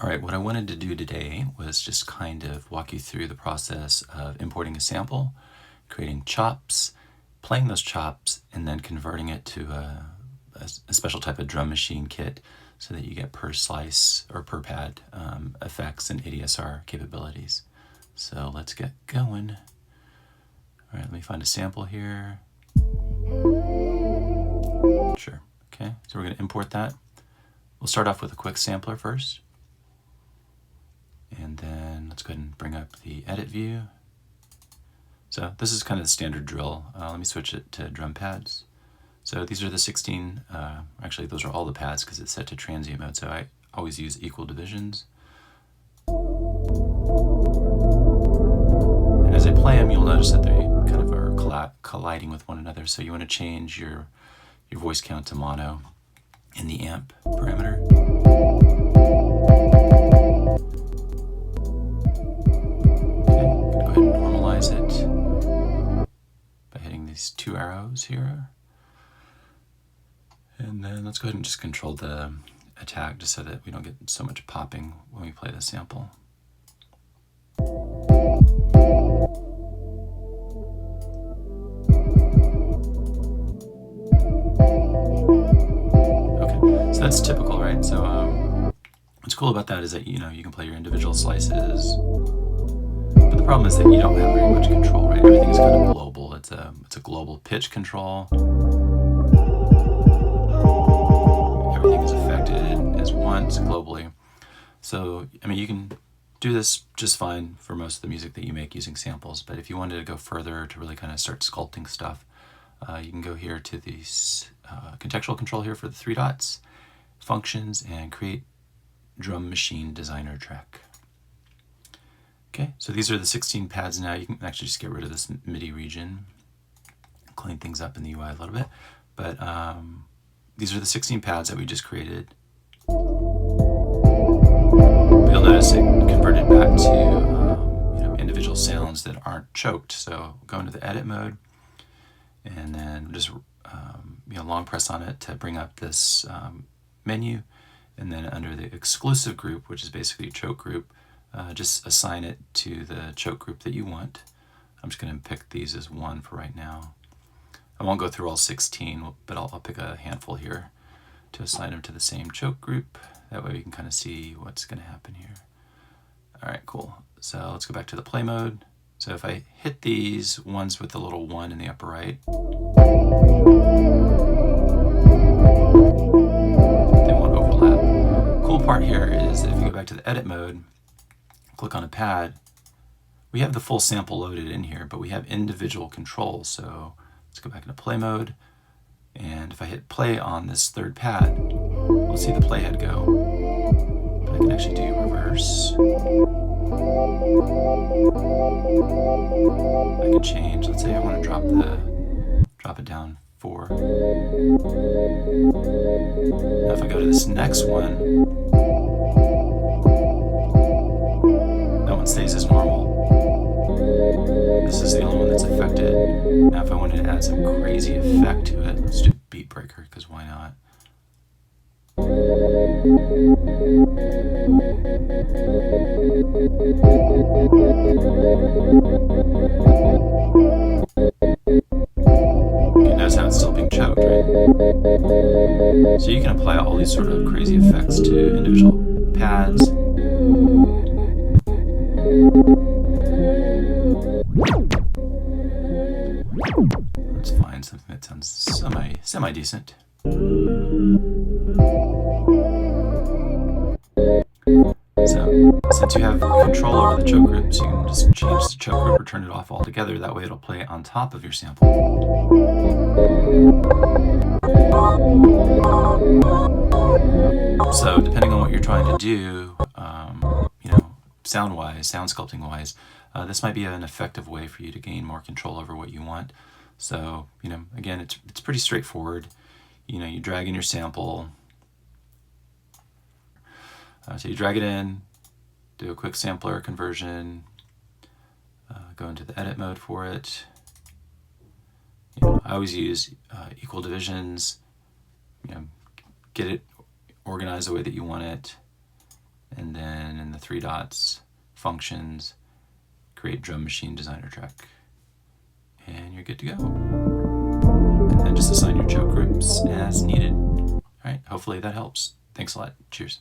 All right, what I wanted to do today was just kind of walk you through the process of importing a sample, creating chops, playing those chops, and then converting it to a special type of drum machine kit so that you get per slice or per pad effects and ADSR capabilities. So let's get going. All right, let me find a sample here. Sure, okay, so we're gonna import that. We'll start off with a quick sampler first. And then let's go ahead and bring up the edit view. So this is kind of the standard drill. Let me switch it to drum pads. So these are the 16, actually those are all the pads because it's set to transient mode, so I always use equal divisions. And as I play them, you'll notice that they kind of are colliding with one another, so you want to change your voice count to mono in the amp parameter. It by hitting these two arrows here. And then let's go ahead and just control the attack just so that we don't get so much popping when we play the sample. Okay, so that's typical, right? So what's cool about that is that you can play your individual slices. But the problem is that you don't have very much control, right? Everything is kind of global. It's a global pitch control. Everything is affected as once globally. So, I mean, you can do this just fine for most of the music that you make using samples. But if you wanted to go further to really kind of start sculpting stuff, you can go here to the contextual control here for the 3 dots, functions, and create drum machine designer track. Okay, so these are the 16 pads now. You can actually just get rid of this MIDI region, clean things up in the UI a little bit. But these are the 16 pads that we just created. You'll notice it converted back to individual sounds that aren't choked. So go into the edit mode, and then just long press on it to bring up this menu, and then under the exclusive group, which is basically a choke group, just assign it to the choke group that you want. I'm just going to pick these as 1 for right now. I won't go through all 16, but I'll pick a handful here to assign them to the same choke group. That way we can kind of see what's going to happen here. All right, cool. So let's go back to the play mode. So if I hit these ones with the little 1 in the upper right, they won't overlap. Cool part here is that if you go back to the edit mode, click on a pad, we have the full sample loaded in here, but we have individual controls. So let's go back into play mode. And if I hit play on this 3rd pad, we'll see the playhead go. But I can actually do reverse. I can change, let's say I want to drop it down 4. Now if I go to this next one, that one stays as normal. This is the only one that's affected. Now if I wanted to add some crazy effect to it, let's do beat breaker, because why not? Okay, notice how it's still being choked, right? So you can apply all these sort of crazy effects to individual pads. Let's find something that sounds semi-decent. So, since you have control over the choke groups, you can just change the choke group or turn it off altogether. That way it'll play on top of your sample. So depending on what you're trying to do, sound-wise, sound sculpting-wise, this might be an effective way for you to gain more control over what you want. So, again, it's pretty straightforward. You drag in your sample. So you drag it in, do a quick sampler conversion, go into the edit mode for it. I always use equal divisions, get it organized the way that you want it. and then in the three dots, functions, create drum machine designer track, and you're good to go. And then just assign your choke groups as needed. All right, hopefully that helps. Thanks a lot. Cheers.